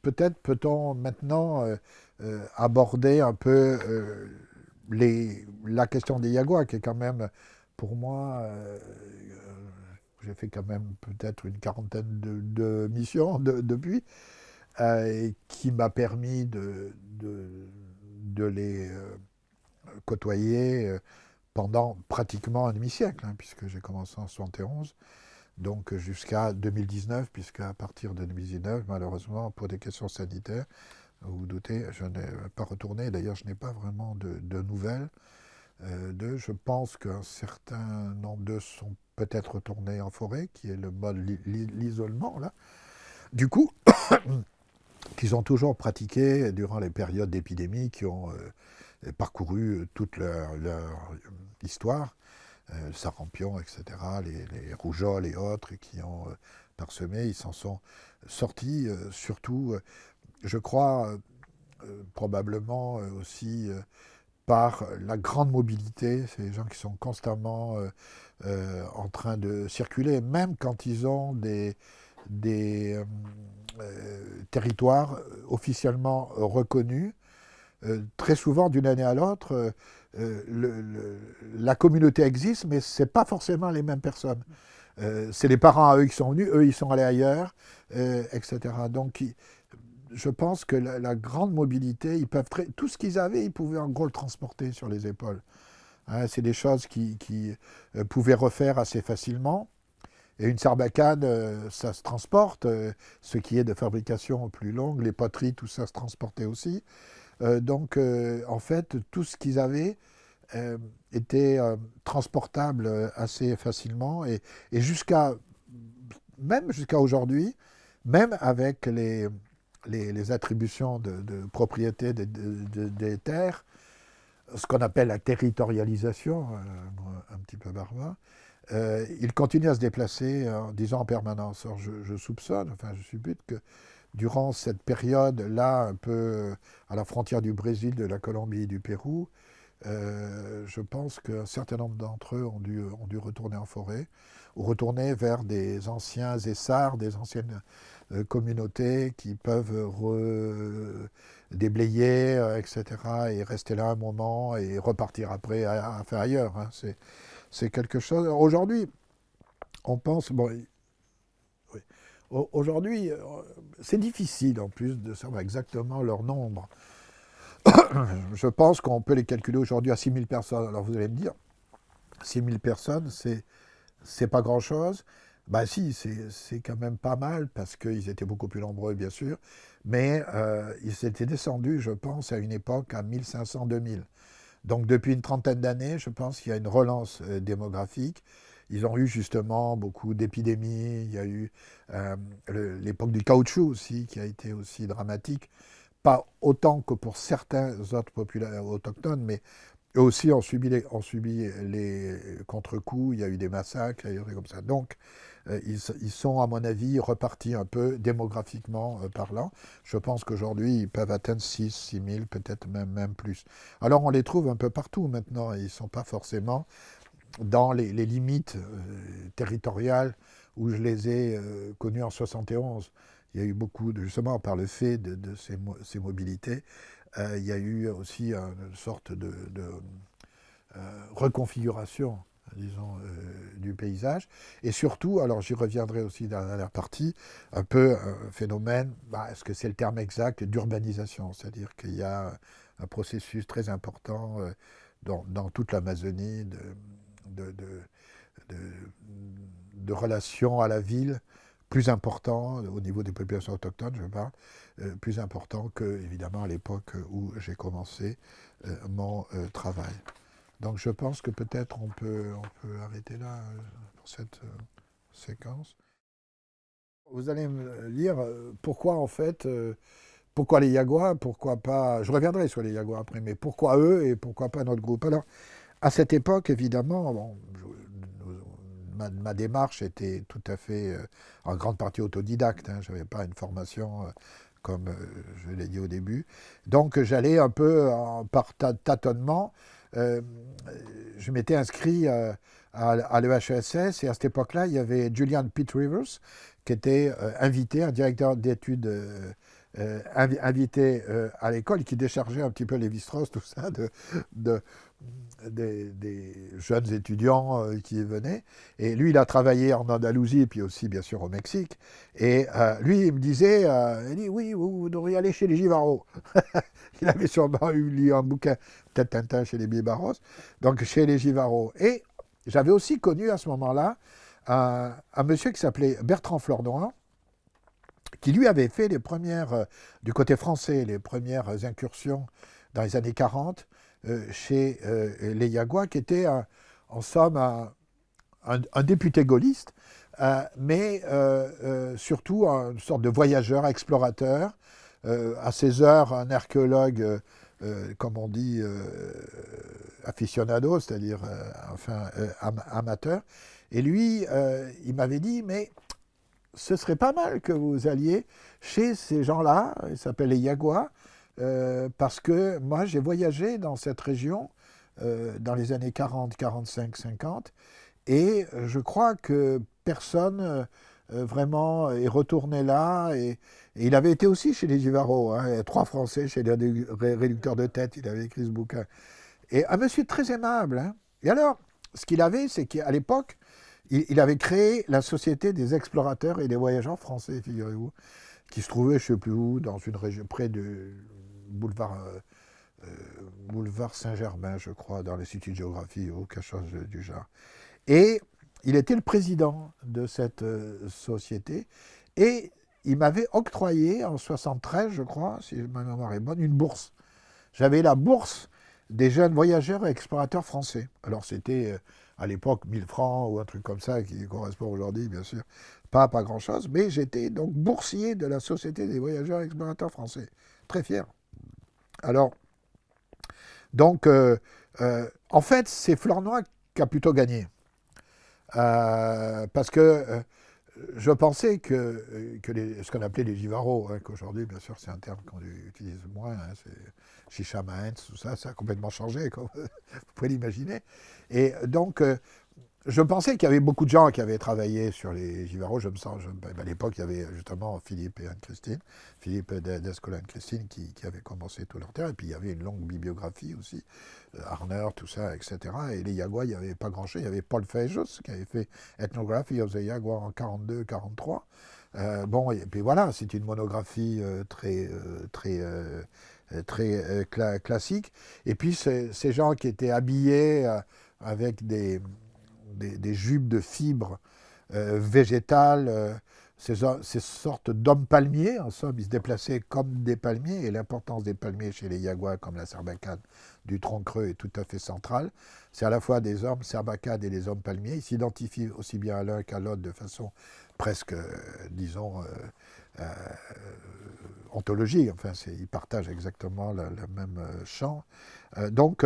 Peut-être peut-on maintenant aborder un peu la question des Yaguas, qui est quand même, pour moi, j'ai fait quand même peut-être une quarantaine de missions depuis, et qui m'a permis de les côtoyer pendant pratiquement un demi-siècle, hein, puisque j'ai commencé en 71, donc jusqu'à 2019, puisque à partir de 2019, malheureusement, pour des questions sanitaires, vous vous doutez, je n'ai pas retourné. D'ailleurs, je n'ai pas vraiment de nouvelles d'eux. Je pense qu'un certain nombre d'eux sont peut-être retournés en forêt, qui est le mode l'isolement, là. Du coup, qu'ils ont toujours pratiqué durant les périodes d'épidémie qui ont parcouru toute leur histoire, le sarampion, etc., les rougeoles et autres qui ont parsemé, ils s'en sont sortis, surtout, je crois, probablement aussi par la grande mobilité, c'est des gens qui sont constamment en train de circuler, même quand ils ont des territoires officiellement reconnus. Très souvent, d'une année à l'autre, la communauté existe, mais ce n'est pas forcément les mêmes personnes. C'est les parents à eux qui sont venus, eux ils sont allés ailleurs, etc. Donc je pense que la grande mobilité, ils peuvent tout ce qu'ils avaient, ils pouvaient en gros le transporter sur les épaules. Hein, c'est des choses qui pouvaient refaire assez facilement. Et une sarbacane, ça se transporte. Ce qui est de fabrication plus longue, les poteries, tout ça se transportait aussi. Donc, en fait, tout ce qu'ils avaient euh, était transportable assez facilement. Et même jusqu'à aujourd'hui, même avec les attributions de propriété des terres, ce qu'on appelle la territorialisation, un petit peu barbare, il continue à se déplacer, disons, en permanence. Alors je soupçonne, enfin je suppute que durant cette période-là, un peu à la frontière du Brésil, de la Colombie et du Pérou, je pense qu'un certain nombre d'entre eux ont dû retourner en forêt ou retourner vers des anciens essarts, des anciennes communautés qui peuvent déblayer, etc., et rester là un moment et repartir après à faire ailleurs. Hein. C'est quelque chose. Aujourd'hui, on pense. Bon, oui. Aujourd'hui, c'est difficile en plus de savoir exactement leur nombre. Je pense qu'on peut les calculer aujourd'hui à 6 000 personnes. Alors vous allez me dire, 6 000 personnes, c'est pas grand-chose. Ben si, c'est quand même pas mal parce qu'ils étaient beaucoup plus nombreux, bien sûr. Mais ils étaient descendus, je pense, à une époque à 1 500, 2 000. Donc depuis une trentaine d'années, je pense qu'il y a une relance démographique. Ils ont eu justement beaucoup d'épidémies. Il y a eu l'époque du caoutchouc aussi, qui a été aussi dramatique. Pas autant que pour certains autres populations autochtones, mais eux aussi ont subi les contre-coups. Il y a eu des massacres, il y a eu des trucs comme ça. Donc, ils sont, à mon avis, repartis un peu démographiquement parlant. Je pense qu'aujourd'hui, ils peuvent atteindre 6 000, peut-être même plus. Alors, on les trouve un peu partout maintenant. Ils ne sont pas forcément dans les limites territoriales où je les ai connus en 71. Il y a eu beaucoup, justement, par le fait de ces mobilités, il y a eu aussi une sorte de reconfiguration, disons, du paysage. Et surtout, alors j'y reviendrai aussi dans la dernière partie, un peu un phénomène, est-ce que c'est le terme exact, d'urbanisation, c'est-à-dire qu'il y a un processus très important dans toute l'Amazonie de, de, de, de relation à la ville plus important au niveau des populations autochtones, je parle, plus important que, évidemment, à l'époque où j'ai commencé mon travail. Donc je pense que peut-être on peut arrêter là pour cette séquence. Vous allez me dire pourquoi en fait pourquoi les Yaguas, pourquoi pas, je reviendrai sur les Yaguas après, mais pourquoi eux et pourquoi pas notre groupe? Alors, à cette époque, évidemment, bon, ma démarche était tout à fait, en grande partie autodidacte. Hein, je n'avais pas une formation comme je l'ai dit au début. Donc j'allais un peu par tâtonnement. Euh, je m'étais inscrit à l'EHESS et à cette époque-là, il y avait Julian Pitt Rivers qui était invité, un directeur d'études invité à l'école qui déchargeait un petit peu les Lévi-Strauss, tout ça, de, des jeunes étudiants qui venaient. Et lui, il a travaillé en Andalousie, puis aussi, bien sûr, au Mexique. Et lui, il me disait, il dit, oui, vous devriez aller chez les Givaro. Il avait sûrement lu un bouquin, peut-être Tintin chez les Bibarros, donc chez les Givaro. Et j'avais aussi connu à ce moment-là un monsieur qui s'appelait Bertrand Flornoy, qui lui avait fait les premières, du côté français, les premières incursions dans les années 40 chez les Yaguas, qui était en somme un député gaulliste, mais surtout une sorte de voyageur, explorateur, à ses heures un archéologue, comme on dit, aficionado, c'est-à-dire amateur. Et lui, il m'avait dit, mais ce serait pas mal que vous alliez chez ces gens-là, ils s'appellent les Yaguas, parce que moi j'ai voyagé dans cette région dans les années 40, 45, 50, et je crois que personne vraiment est retourné là, et il avait été aussi chez les Givaro, hein, 3 Français chez les réducteurs de tête, il avait écrit ce bouquin. Et un monsieur très aimable. Hein. Et alors, ce qu'il avait, c'est qu'à l'époque, il avait créé la Société des explorateurs et des voyageurs français, figurez-vous, qui se trouvait, je ne sais plus où, dans une région près du boulevard Saint-Germain, je crois, dans l'Institut de géographie ou quelque chose du genre. Et il était le président de cette société et il m'avait octroyé en 73, je crois, si ma mémoire est bonne, une bourse. J'avais la bourse des jeunes voyageurs et explorateurs français. Alors c'était à l'époque 1000 francs ou un truc comme ça qui correspond aujourd'hui, bien sûr, pas grand-chose, mais j'étais donc boursier de la Société des voyageurs et explorateurs français. Très fier. Alors, donc, en fait, c'est Flornoy qui a plutôt gagné. Parce que je pensais que ce qu'on appelait les Givaro, hein, qu'aujourd'hui, bien sûr, c'est un terme qu'on utilise moins, hein, c'est Chicha Maïns, tout ça, ça a complètement changé, comme vous pouvez l'imaginer. Et donc, je pensais qu'il y avait beaucoup de gens qui avaient travaillé sur les Givaro. À l'époque, il y avait justement Philippe et Anne-Christine, Philippe d'Escola et Anne-Christine qui avaient commencé tout leur terrain. Et puis, il y avait une longue bibliographie aussi, Harner, tout ça, etc. Et les Yaguas, il n'y avait pas grand-chose. Il y avait Paul Fejos qui avait fait Ethnography of the Jaguar en 42-43. Bon, et puis voilà, c'est une monographie très classique. Et puis, ces gens qui étaient habillés avec des jupes de fibres végétales, ces sortes d'hommes palmiers, en somme, ils se déplaçaient comme des palmiers, et l'importance des palmiers chez les Yaguas, comme la Sarbacane du tronc creux, est tout à fait centrale. C'est à la fois des hommes Sarbacane et des hommes palmiers. Ils s'identifient aussi bien à l'un qu'à l'autre de façon presque, disons, ontologique. Enfin, ils partagent exactement le même champ. Donc,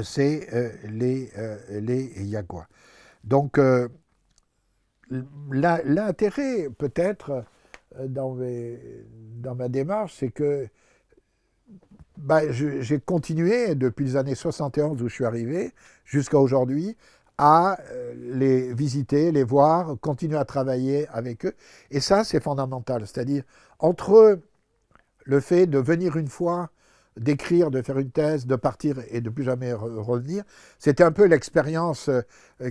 c'est les Yaguas. Donc, l'intérêt, peut-être, dans ma démarche, c'est que j'ai continué, depuis les années 71 où je suis arrivé, jusqu'à aujourd'hui, à les visiter, les voir, continuer à travailler avec eux. Et ça, c'est fondamental. C'est-à-dire, entre le fait de venir une fois, d'écrire, de faire une thèse, de partir et de plus jamais revenir, c'était un peu l'expérience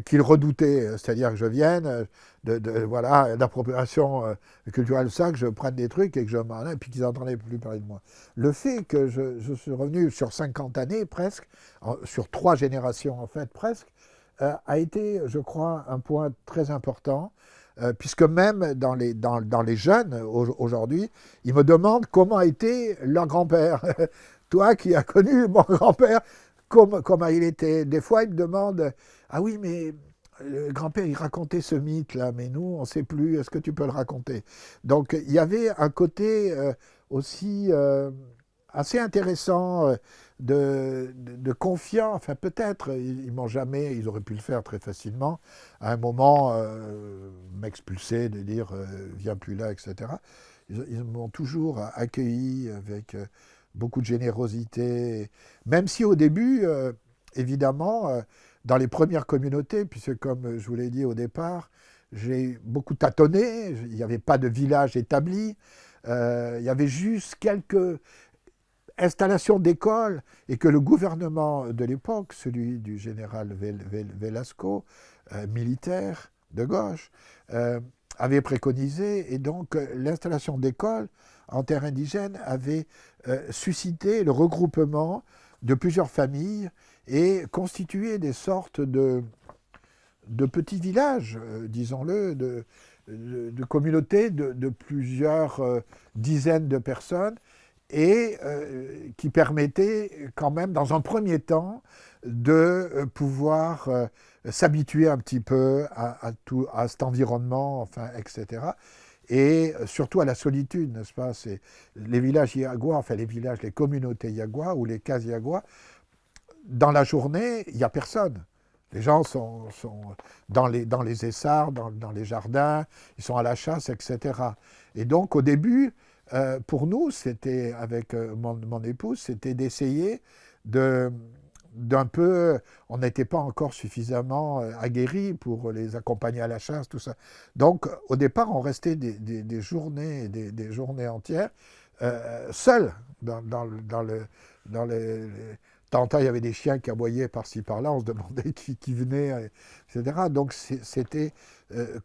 qu'ils redoutaient, c'est-à-dire que je vienne voilà, d'appropriation culturelle, ça, que je prenne des trucs et que je m'en aille, et puis qu'ils n'entendaient plus parler de moi. Le fait que je suis revenu sur 50 années presque, sur 3 générations en fait presque, a été, je crois, un point très important. Puisque même dans les jeunes aujourd'hui, ils me demandent comment a été leur grand-père. Toi qui as connu mon grand-père, comment il était. Des fois, ils me demandent, ah oui, mais le grand-père, il racontait ce mythe-là, mais nous, on ne sait plus, est-ce que tu peux le raconter? Donc, il y avait un côté aussi assez intéressant de confiance, enfin peut-être, ils m'ont jamais, ils auraient pu le faire très facilement, à un moment m'expulser, de dire viens plus là, etc. Ils m'ont toujours accueilli avec beaucoup de générosité, même si au début, évidemment, dans les premières communautés, puisque comme je vous l'ai dit au départ, j'ai beaucoup tâtonné, il n'y avait pas de village établi, il y avait juste quelques installations d'écoles et que le gouvernement de l'époque, celui du général Velasco, militaire de gauche, avait préconisé, et donc l'installation d'écoles en terre indigène avait suscité le regroupement de plusieurs familles et constitué des sortes de petits villages, disons-le, de communautés de plusieurs dizaines de personnes, et qui permettaient quand même, dans un premier temps, de pouvoir s'habituer un petit peu à cet environnement, enfin, etc. Et surtout à la solitude, n'est-ce pas? C'est les villages Yagua, enfin les villages, les communautés Yagua ou les cases Yagua, dans la journée, il n'y a personne. Les gens sont dans les essarts, dans les jardins, ils sont à la chasse, etc. Et donc, au début, pour nous, c'était, avec mon épouse, c'était d'essayer de, d'un peu... On n'était pas encore suffisamment aguerris pour les accompagner à la chasse, tout ça. Donc, au départ, on restait des journées, des journées entières, seuls, dans les, Tantôt, il y avait des chiens qui aboyaient par-ci par-là, on se demandait qui venait, etc. Donc c'était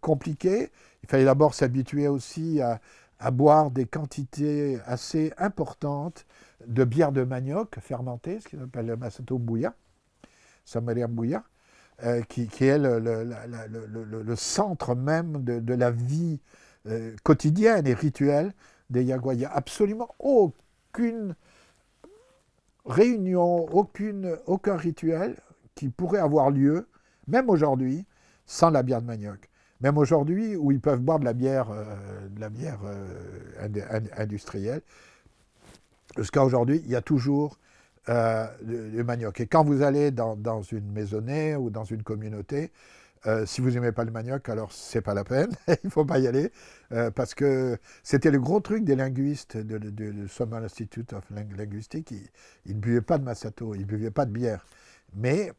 compliqué. Il fallait d'abord s'habituer aussi à boire des quantités assez importantes de bière de manioc fermentée, ce qu'on appelle le Masato Bouya, Samaria Bouya, qui est le centre même de la vie quotidienne et rituelle des Yagua. Il n'y a absolument aucune réunion, aucun rituel qui pourrait avoir lieu, même aujourd'hui, sans la bière de manioc. Même aujourd'hui, où ils peuvent boire de la bière industrielle, jusqu'à aujourd'hui, il y a toujours du manioc. Et quand vous allez dans une maisonnée ou dans une communauté, si vous n'aimez pas le manioc, alors c'est pas la peine, il ne faut pas y aller, parce que c'était le gros truc des linguistes de Somal Institute of Linguistics. Ils ne buvaient pas de Masato, ils ne buvaient pas de bière, mais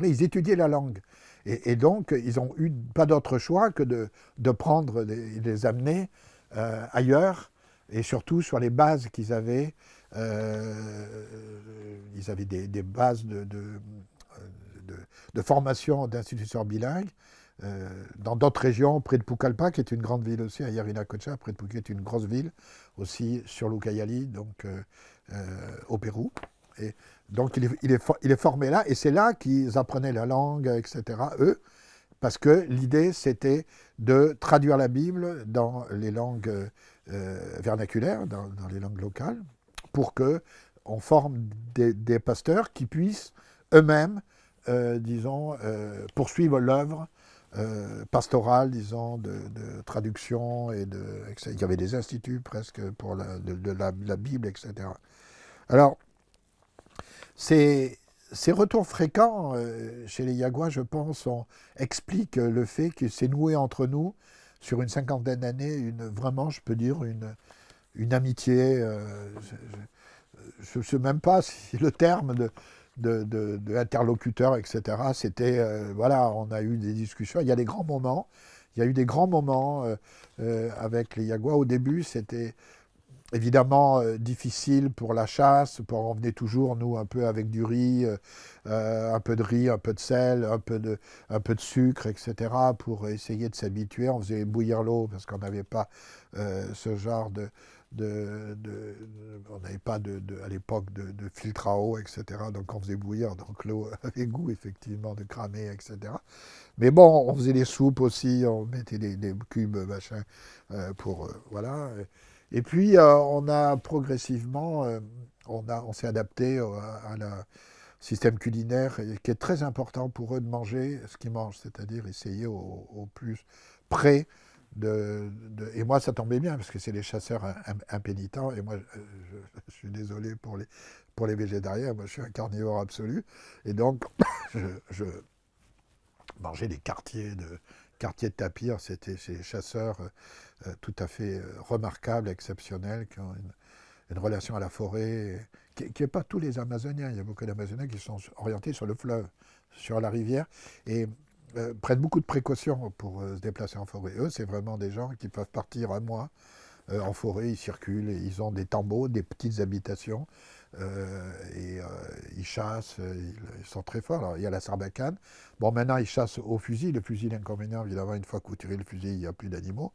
ils étudiaient la langue. Et donc, ils n'ont eu pas d'autre choix que de prendre, de les amener ailleurs, et surtout sur les bases qu'ils avaient. Ils avaient des bases de formation d'instituteurs bilingues dans d'autres régions, près de Pucallpa, qui est une grande ville aussi, à Yarinacocha, près de Pucallpa, qui est une grosse ville, aussi sur l'Ucayali, donc au Pérou. Et donc il est formé là, et c'est là qu'ils apprenaient la langue, etc., eux, parce que l'idée, c'était de traduire la Bible dans les langues vernaculaires, dans les langues locales, pour qu'on forme des pasteurs qui puissent eux-mêmes, disons, poursuivre l'œuvre pastorale, disons, de traduction, etc. Il y avait des instituts presque pour la Bible, etc. Alors, ces retours fréquents chez les Yagua, je pense, expliquent le fait que c'est noué entre nous, sur une cinquantaine d'années, vraiment, je peux dire, une amitié. Je ne sais même pas si le terme de interlocuteur, etc. C'était, voilà, on a eu des discussions. Il y a des grands moments. Il y a eu des grands moments avec les Yagua. Au début, c'était évidemment difficile pour la chasse. On venait toujours, nous, un peu avec du riz, un peu de riz, un peu de sel, un peu de sucre, etc. pour essayer de s'habituer. On faisait bouillir l'eau parce qu'on n'avait pas ce genre on n'avait pas à l'époque de filtre à eau, etc. Donc on faisait bouillir, donc l'eau avait goût effectivement de cramer, etc. Mais bon, on faisait des soupes aussi, on mettait des cubes, machin, pour, voilà. Et puis on a progressivement, on s'est adapté à la système culinaire qui est très important pour eux de manger ce qu'ils mangent, c'est-à-dire essayer au plus près et moi, ça tombait bien, parce que c'est les chasseurs impénitents, et moi, je suis désolé pour les végétariens, moi je suis un carnivore absolu, et donc je mangeais des quartiers de tapir, c'était chez les chasseurs tout à fait remarquables, exceptionnels, qui ont une relation à la forêt, qui n'est pas tous les Amazoniens. Il y a beaucoup d'Amazoniens qui sont orientés sur le fleuve, sur la rivière, et prennent beaucoup de précautions pour se déplacer en forêt. Eux, c'est vraiment des gens qui peuvent partir un mois en forêt, ils circulent, et ils ont des tambours, des petites habitations, et ils chassent, ils sont très forts. Alors, il y a la sarbacane. Bon, maintenant, ils chassent au fusil. Le fusil, l'inconvénient, évidemment, une fois que vous tirez le fusil, il n'y a plus d'animaux.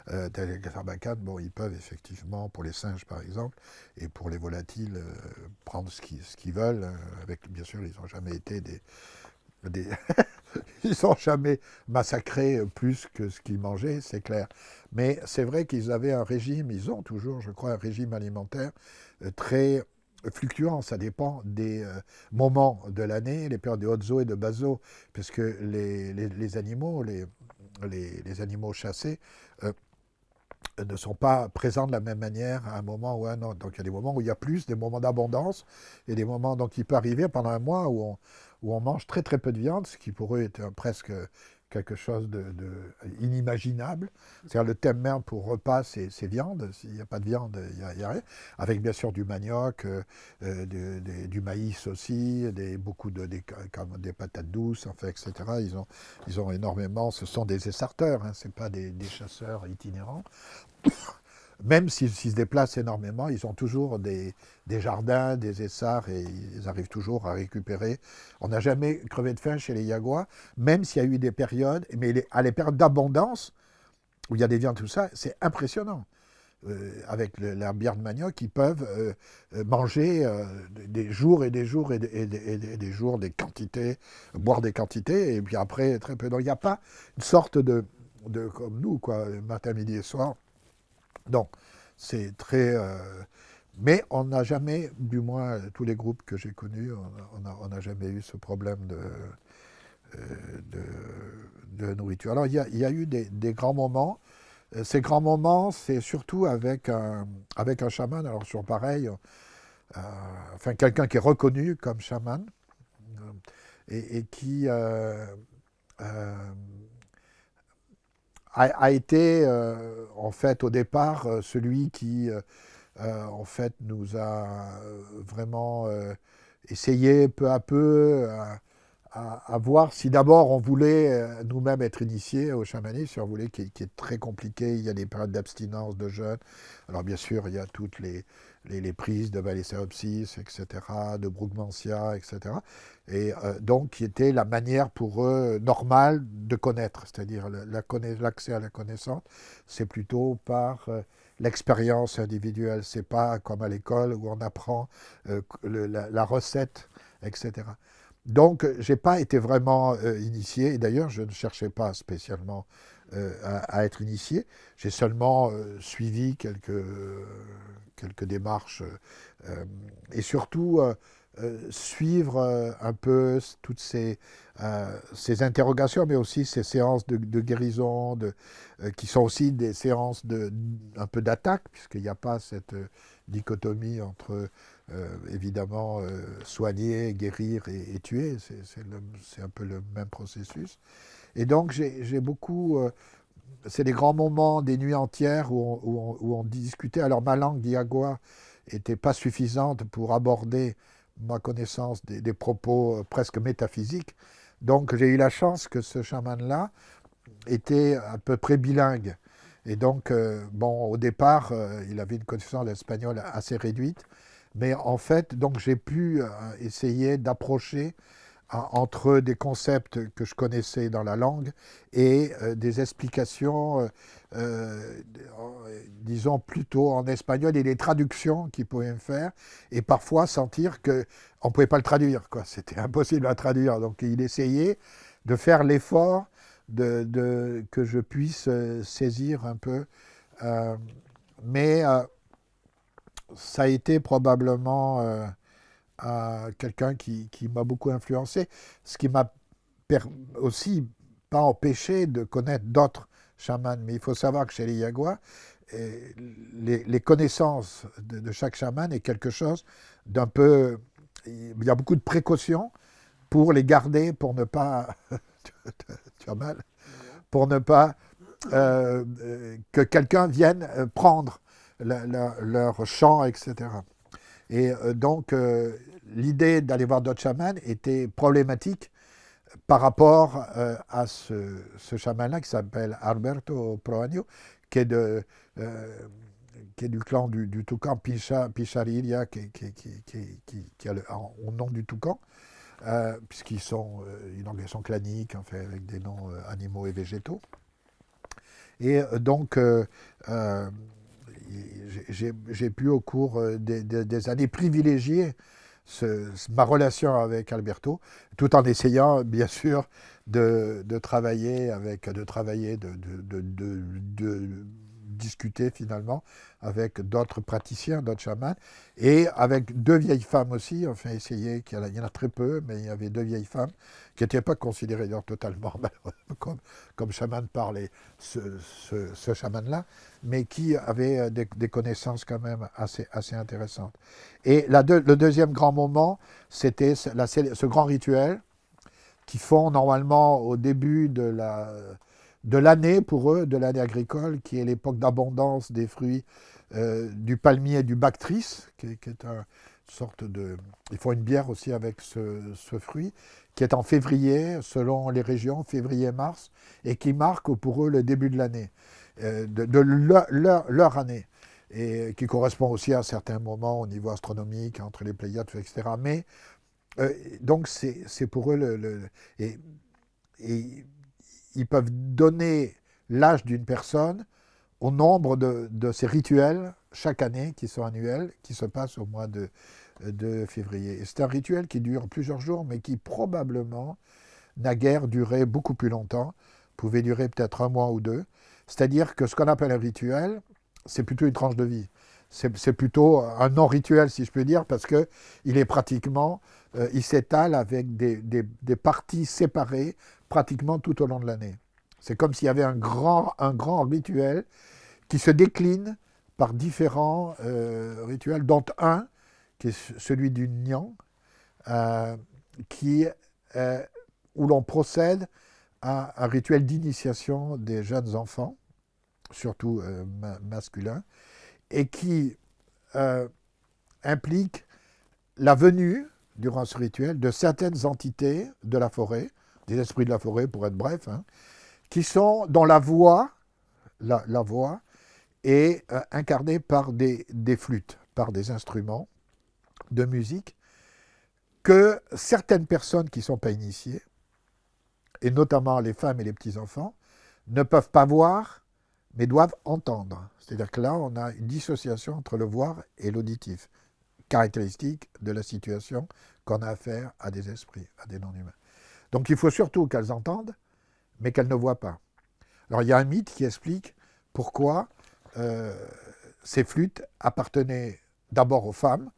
Avec la sarbacane, bon, ils peuvent effectivement, pour les singes par exemple, et pour les volatiles, prendre ce qu'ils veulent. Avec, bien sûr, ils n'ont jamais été des ils n'ont jamais massacré plus que ce qu'ils mangeaient, c'est clair. Mais c'est vrai qu'ils avaient un régime, ils ont toujours, je crois, un régime alimentaire très fluctuant. Ça dépend des moments de l'année, les périodes de haute eau et de basse eau, puisque les animaux, les animaux chassés, euh, ne sont pas présents de la même manière à un moment ou à un autre. Donc il y a des moments où il y a plus, des moments d'abondance, et des moments, donc il peut arriver pendant un mois où on mange très très peu de viande, ce qui pour eux est presque quelque chose de inimaginable. C'est-à-dire le thème même pour repas, c'est viande. S'il n'y a pas de viande, il y a rien. Avec bien sûr du manioc, du maïs aussi, beaucoup comme des patates douces, enfin, etc. Ils ont énormément, ce sont des essarteurs, hein, ce pas des chasseurs itinérants. Même s'ils se déplacent énormément, ils ont toujours des jardins, des essarts, et ils arrivent toujours à récupérer. On n'a jamais crevé de faim chez les Yaguas, même s'il y a eu des périodes, mais à les périodes d'abondance, où il y a des viandes, tout ça, c'est impressionnant. Avec la bière de manioc, ils peuvent manger des jours et des jours et des jours, des quantités, boire des quantités, et puis après, très peu. Donc il n'y a pas une sorte comme nous, quoi, matin, midi et soir. Donc, c'est très. Mais on n'a jamais, du moins tous les groupes que j'ai connus, on n'a jamais eu ce problème de nourriture. Alors, il y a eu des grands moments. Ces grands moments, c'est surtout avec un chaman, alors toujours pareil, enfin quelqu'un qui est reconnu comme chaman, et qui euh, a été, en fait, au départ, celui qui en fait, nous a vraiment essayé peu à peu à voir si d'abord on voulait nous-mêmes être initiés au chamanisme, si on voulait, qui est très compliqué. Il y a des périodes d'abstinence, de jeûne. Alors bien sûr, il y a toutes les prises de Valesseopsis, etc., de Brugmansia, etc. Et donc, qui était la manière pour eux normale de connaître, c'est-à-dire l'accès à la connaissance, c'est plutôt par l'expérience individuelle. C'est pas comme à l'école où on apprend la recette, etc. Donc, j'ai pas été vraiment initié, et d'ailleurs, je ne cherchais pas spécialement à être initié. J'ai seulement suivi quelques démarches, et surtout suivre un peu toutes ces interrogations, mais aussi ces séances de guérison, qui sont aussi des séances un peu d'attaque, puisqu'il n'y a pas cette dichotomie entre évidemment soigner, guérir et tuer. C'est un peu le même processus. Et donc j'ai beaucoup. C'est des grands moments, des nuits entières où on discutait. Alors ma langue d'Iagua n'était pas suffisante pour aborder ma connaissance des propos presque métaphysiques. Donc j'ai eu la chance que ce chaman-là était à peu près bilingue. Et donc, bon, au départ, il avait une connaissance d'espagnol assez réduite. Mais en fait, donc j'ai pu essayer d'approcher entre des concepts que je connaissais dans la langue et des explications, disons plutôt en espagnol, et des traductions qu'il pouvait me faire, et parfois sentir qu'on ne pouvait pas le traduire, quoi. C'était impossible à traduire. Donc il essayait de faire l'effort que je puisse saisir un peu. Euh, mais ça a été probablement à quelqu'un qui m'a beaucoup influencé, ce qui m'a aussi pas empêché de connaître d'autres chamans. Mais il faut savoir que chez les Yaguas, les connaissances de chaque chaman est quelque chose d'un peu... Il y a beaucoup de précautions pour les garder, pour ne pas... tu as mal, pour ne pas que quelqu'un vienne prendre leur chant, etc. Et donc, l'idée d'aller voir d'autres chamans était problématique par rapport à ce chaman-là qui s'appelle Alberto Proaño, qui est, qui est du clan du toucan Pichariria, qui a au nom du toucan, puisqu'ils sont une organisation clanique, en fait, avec des noms animaux et végétaux. Et donc, j'ai pu, au cours des années, privilégier ma relation avec Alberto, tout en essayant, bien sûr, de travailler de discuter finalement avec d'autres praticiens, d'autres chamans, et avec deux vieilles femmes aussi. Enfin, essayer, il y en a très peu, mais il y avait deux vieilles femmes qui n'étaient pas considérées d'ailleurs totalement comme chaman par ce chaman-là, mais qui avaient des connaissances quand même assez intéressantes. Et le deuxième grand moment, c'était ce grand rituel qu'ils font normalement au début de l'année pour eux, de l'année agricole, qui est l'époque d'abondance des fruits du palmier et du bactris, qui est une sorte de... Ils font une bière aussi avec ce fruit, qui est en février, selon les régions, février-mars, et qui marque pour eux le début de l'année, de leur année, et qui correspond aussi à certains moments au niveau astronomique, entre les Pléiades, etc. Mais donc c'est pour eux et ils peuvent donner l'âge d'une personne au nombre de ces rituels chaque année qui sont annuels, qui se passent au mois de février. Et c'est un rituel qui dure plusieurs jours, mais qui probablement n'a guère duré beaucoup plus longtemps, pouvait durer peut-être un mois ou deux. C'est-à-dire que ce qu'on appelle un rituel, c'est plutôt une tranche de vie. C'est plutôt un non-rituel, si je peux dire, parce qu'il est pratiquement, il s'étale avec des parties séparées pratiquement tout au long de l'année. C'est comme s'il y avait un grand rituel qui se décline par différents rituels, dont un, qui est celui du Nyang, où l'on procède à un rituel d'initiation des jeunes enfants, surtout masculins, et qui implique la venue, durant ce rituel, de certaines entités de la forêt, des esprits de la forêt pour être bref, dont la voix est incarnée par des flûtes, par des instruments de musique, que certaines personnes qui ne sont pas initiées, et notamment les femmes et les petits-enfants, ne peuvent pas voir, mais doivent entendre. C'est-à-dire que là, on a une dissociation entre le voir et l'auditif, caractéristique de la situation qu'on a affaire à des esprits, à des non-humains. Donc il faut surtout qu'elles entendent, mais qu'elles ne voient pas. Alors il y a un mythe qui explique pourquoi ces flûtes appartenaient d'abord aux femmes,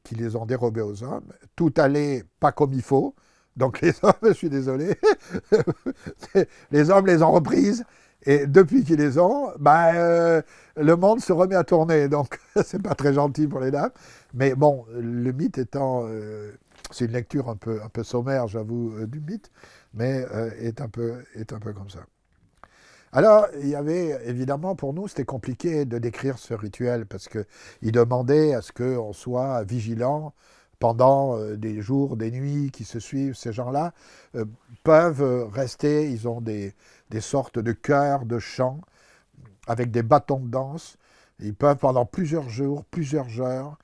qui les ont dérobées aux hommes. Tout allait pas comme il faut, donc les hommes, je suis désolé, les hommes les ont reprises, et depuis qu'ils les ont, le monde se remet à tourner, donc c'est pas très gentil pour les dames. Mais bon, le mythe étant, c'est une lecture un peu sommaire, j'avoue, du mythe, mais est un peu comme ça. Alors, il y avait, évidemment, pour nous, c'était compliqué de décrire ce rituel, parce qu'il demandait à ce qu'on soit vigilant pendant des jours, des nuits qui se suivent. Ces gens-là peuvent rester, ils ont des sortes de chœurs, de chants, avec des bâtons de danse. Ils peuvent, pendant plusieurs jours, plusieurs heures,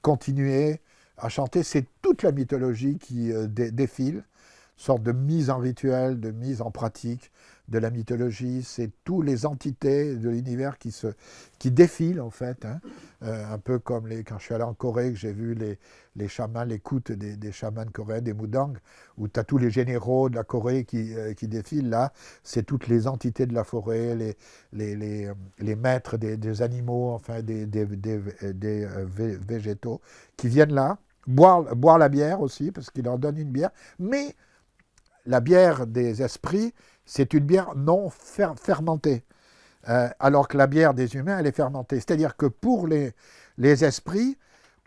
continuer à chanter. C'est toute la mythologie qui défile. sorte de mise en rituel, de mise en pratique de la mythologie. C'est toutes les entités de l'univers qui défilent, en fait. Hein. Un peu comme quand je suis allé en Corée, que j'ai vu les chamans, l'écoute des chamans coréens, des Mudang, où tu as tous les généraux de la Corée qui défilent. Là, c'est toutes les entités de la forêt, les maîtres des animaux, enfin des végétaux, qui viennent là, boire la bière aussi, parce qu'ils leur donnent une bière. Mais la bière des esprits, c'est une bière non fermentée. Alors que la bière des humains, elle est fermentée. C'est-à-dire que pour les esprits,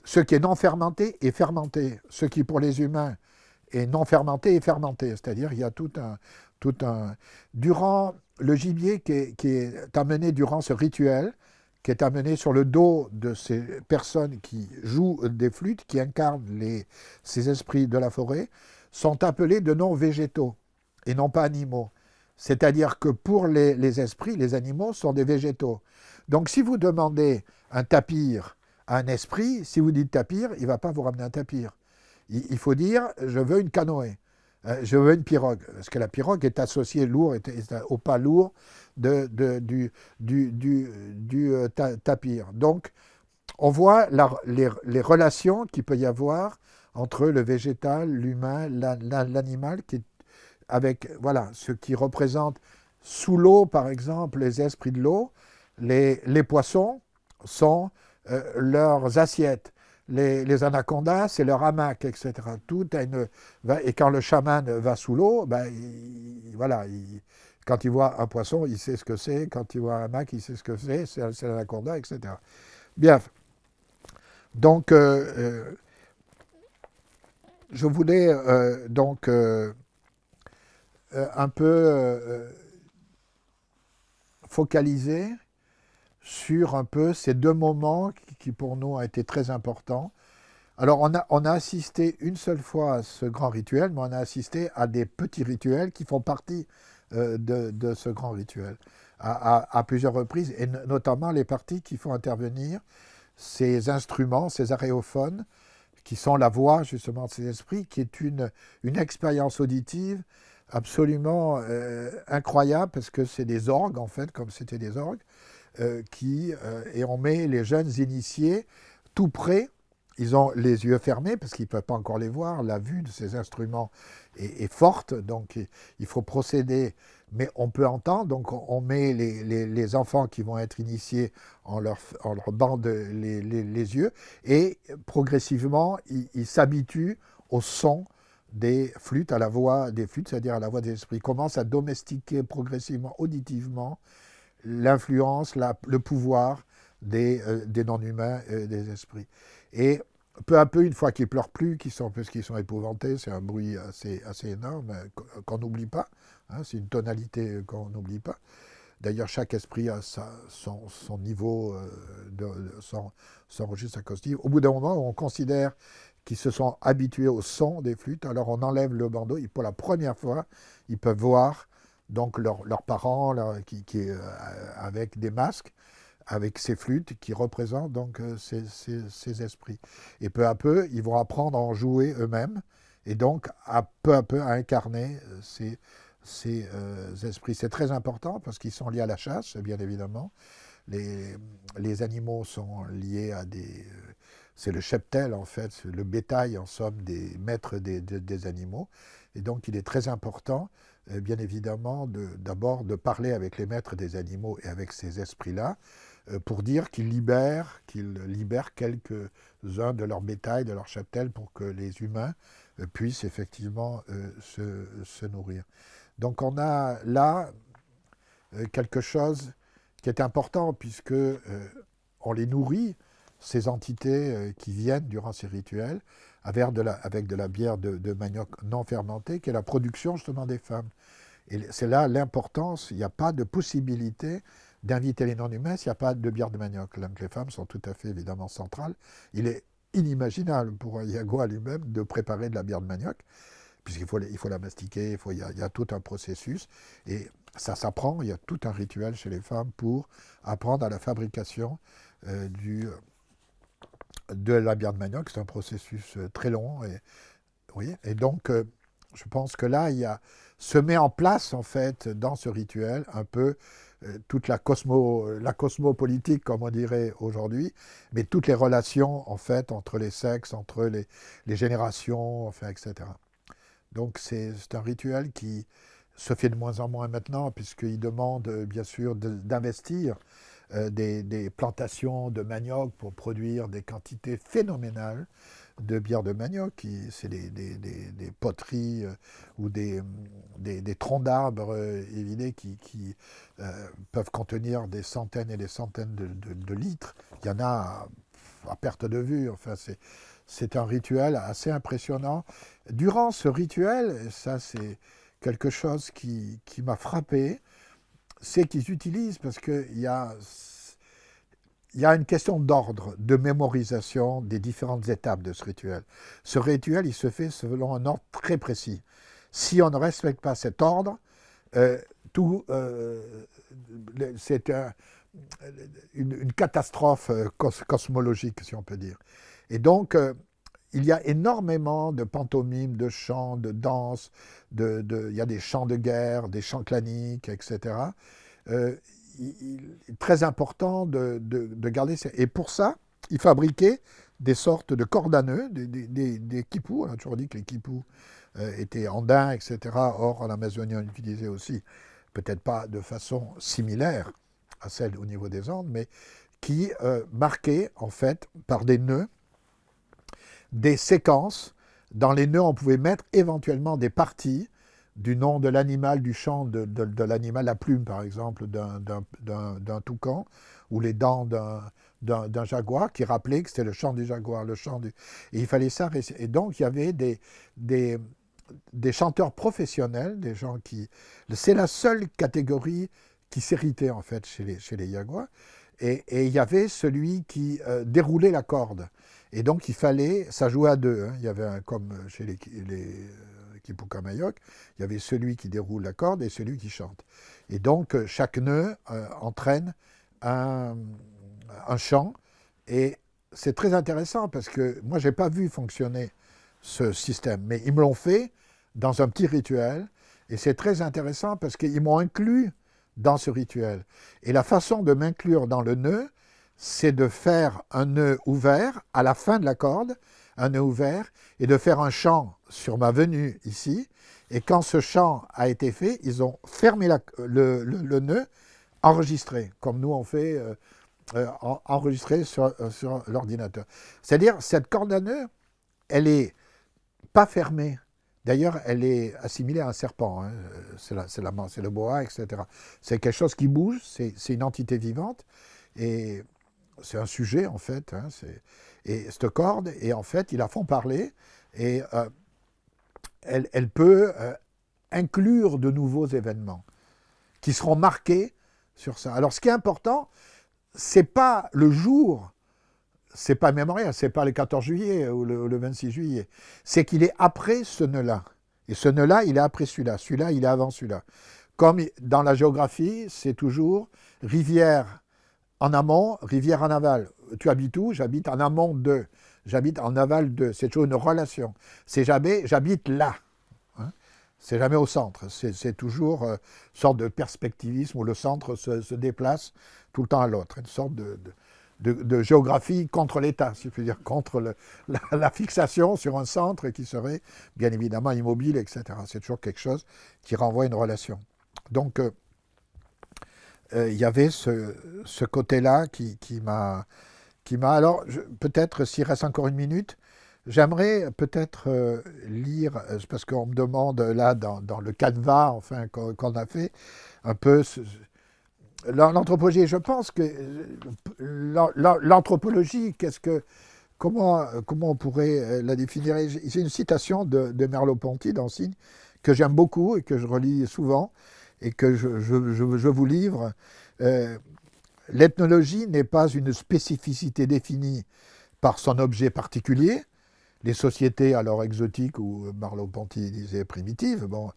ce qui est non fermenté est fermenté. Ce qui pour les humains est non fermenté est fermenté. C'est-à-dire qu'il y a tout un... Durant le gibier qui est amené durant ce rituel, qui est amené sur le dos de ces personnes qui jouent des flûtes, qui incarnent ces esprits de la forêt, sont appelés de noms végétaux et non pas animaux. C'est-à-dire que pour les esprits, les animaux sont des végétaux. Donc si vous demandez un tapir à un esprit, si vous dites tapir, il ne va pas vous ramener un tapir. Il faut dire, je veux une canoë, je veux une pirogue. Parce que la pirogue est associée lourd, est au pas lourd du tapir. Donc on voit les relations qu'il peut y avoir entre le végétal, l'humain, l'animal, avec voilà, ce qui représente sous l'eau, par exemple, les esprits de l'eau. Les poissons sont leurs assiettes. Les anacondas, c'est leur hamac, etc. Tout a et quand le chaman va sous l'eau, ben, voilà, quand il voit un poisson, il sait ce que c'est. Quand il voit un hamac, il sait ce que c'est l'anaconda, etc. Bien. Donc, je voulais donc un peu focaliser sur un peu ces deux moments qui pour nous ont été très importants. Alors on a assisté une seule fois à ce grand rituel, mais on a assisté à des petits rituels qui font partie de ce grand rituel à plusieurs reprises, et notamment les parties qui font intervenir ces instruments, ces aréophones, qui sont la voix justement de ces esprits, qui est une expérience auditive absolument incroyable, parce que c'est des orgues, en fait, comme c'était des orgues, et on met les jeunes initiés tout près. Ils ont les yeux fermés parce qu'ils ne peuvent pas encore les voir. La vue de ces instruments est forte, donc il faut procéder, mais on peut entendre. Donc on met les enfants qui vont être initiés en leur bande les yeux, et progressivement ils s'habituent au son des flûtes, à la voix des flûtes, c'est-à-dire à la voix des esprits. Ils commencent à domestiquer progressivement, auditivement, l'influence, le pouvoir des non-humains, des esprits. Et peu à peu, une fois qu'ils ne pleurent plus, parce qu'ils sont épouvantés, c'est un bruit assez énorme, qu'on n'oublie pas, hein, c'est une tonalité qu'on n'oublie pas. D'ailleurs, chaque esprit a son niveau, son registre acoustique. Au bout d'un moment, on considère qu'ils se sont habitués au son des flûtes, alors on enlève le bandeau, et pour la première fois, ils peuvent voir donc leurs parents avec des masques, avec ces flûtes qui représentent donc ces esprits. Et peu à peu, ils vont apprendre à en jouer eux-mêmes, et donc peu à peu à incarner ces esprits. C'est très important parce qu'ils sont liés à la chasse, bien évidemment. Les animaux sont liés à c'est le cheptel, en fait, le bétail, en somme, des maîtres des animaux. Et donc, il est très important, bien évidemment, d'abord de parler avec les maîtres des animaux et avec ces esprits-là, pour dire qu'ils libèrent quelques-uns de leur bétail, de leur cheptel, pour que les humains puissent effectivement se nourrir. Donc, on a là quelque chose qui est important, puisque on les nourrit, ces entités qui viennent durant ces rituels, avec de la bière de manioc non fermentée, qui est la production justement des femmes. Et c'est là l'importance, il n'y a pas de possibilité d'inviter les non-humains s'il n'y a pas de bière de manioc. Donc les femmes sont tout à fait évidemment centrales. Il est inimaginable pour un Yagoua lui-même de préparer de la bière de manioc, puisqu'il faut la mastiquer, il y a tout un processus, et ça s'apprend, il y a tout un rituel chez les femmes pour apprendre à la fabrication de la bière de manioc. C'est un processus très long, et donc je pense que là, se met en place, en fait, dans ce rituel, un peu toute la cosmopolitique, comme on dirait aujourd'hui, mais toutes les relations, en fait, entre les sexes, entre les générations, enfin, etc. Donc c'est un rituel qui se fait de moins en moins maintenant, puisqu'il demande, bien sûr, d'investir des plantations de manioc pour produire des quantités phénoménales de bière de manioc. C'est des poteries ou des troncs d'arbres évidés qui peuvent contenir des centaines et des centaines de litres. Il y en a à perte de vue. Enfin, c'est un rituel assez impressionnant. Durant ce rituel, ça c'est quelque chose qui m'a frappé, c'est qu'ils utilisent, parce il y a une question d'ordre, de mémorisation des différentes étapes de ce rituel. Ce rituel, il se fait selon un ordre très précis. Si on ne respecte pas cet ordre, tout, c'est une catastrophe cosmologique, si on peut dire. Et donc, il y a énormément de pantomimes, de chants, de danses, il y a des chants de guerre, des chants claniques, etc. Il est très important de garder ça. Et pour ça, il fabriquait des sortes de cordes à nœuds, des quipous. On a toujours dit que les quipous étaient andins, etc. Or, en Amazonie, on utilisait aussi, peut-être pas de façon similaire à celle au niveau des Andes, mais qui marquaient, en fait, par des nœuds, des séquences. Dans les nœuds, on pouvait mettre éventuellement des parties du nom de l'animal, du chant de l'animal, la plume par exemple d'un toucan, ou les dents d'un jaguar, qui rappelait que c'était le chant du jaguar, le chant du... Et il fallait ça. Et donc il y avait des chanteurs professionnels, des gens qui... C'est la seule catégorie qui s'héritait en fait chez les jaguars. Et il y avait celui qui déroulait la corde. Et donc il fallait, ça jouait à deux, hein. Il y avait comme chez les Kipukamayok, il y avait celui qui déroule la corde et celui qui chante. Et donc chaque nœud entraîne un chant. Et c'est très intéressant parce que moi je n'ai pas vu fonctionner ce système, mais ils me l'ont fait dans un petit rituel. Et c'est très intéressant parce qu'ils m'ont inclus dans ce rituel. Et la façon de m'inclure dans le nœud, c'est de faire un nœud ouvert à la fin de la corde, un nœud ouvert, et de faire un chant sur ma venue ici. Et quand ce chant a été fait, ils ont fermé le nœud, enregistré, comme nous on fait, enregistré sur l'ordinateur. C'est-à-dire, cette corde à nœud, elle n'est pas fermée. D'ailleurs, elle est assimilée à un serpent, hein. C'est le boa, etc. C'est quelque chose qui bouge, c'est une entité vivante, et c'est un sujet, en fait. Hein, et cette corde, et en fait, ils la font parler, et elle peut inclure de nouveaux événements qui seront marqués sur ça. Alors, ce qui est important, c'est pas le jour, c'est pas mémorial, c'est pas le 14 juillet ou le 26 juillet, c'est qu'il est après ce nœud-là. Et ce nœud-là, il est après celui-là. Celui-là, il est avant celui-là. Comme dans la géographie, c'est toujours rivière en amont, rivière en aval. Tu habites où? J'habite en amont de. J'habite en aval de. C'est toujours une relation. C'est jamais j'habite là. Hein, c'est jamais au centre. C'est toujours une sorte de perspectivisme où le centre se déplace tout le temps à l'autre. Une sorte de géographie contre l'État, si je puis dire, contre la fixation sur un centre qui serait bien évidemment immobile, etc. C'est toujours quelque chose qui renvoie à une relation. Donc, il y avait ce côté-là qui m'a... Alors, peut-être, s'il reste encore une minute, j'aimerais peut-être lire, parce qu'on me demande là, dans le canevas enfin, qu'on a fait, un peu... L'anthropologie, je pense que l'anthropologie, comment on pourrait la définir? J'ai une citation de Merleau-Ponty dans Signe que j'aime beaucoup et que je relis souvent et que je vous livre. L'ethnologie n'est pas une spécificité définie par son objet particulier. Les sociétés alors exotiques ou Merleau-Ponty disait primitives, bon,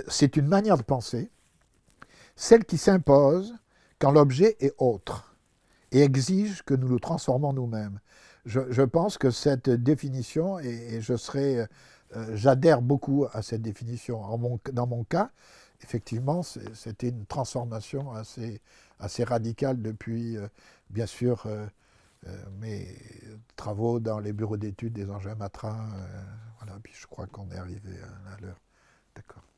c'est une manière de penser, celle qui s'impose quand l'objet est autre et exige que nous le transformons nous-mêmes. Je pense que cette définition, et je serais j'adhère beaucoup à cette définition. Dans mon cas, effectivement, c'était une transformation assez radicale depuis, bien sûr, mes travaux dans les bureaux d'études des engins Matra. Voilà, puis je crois qu'on est arrivé à l'heure. D'accord.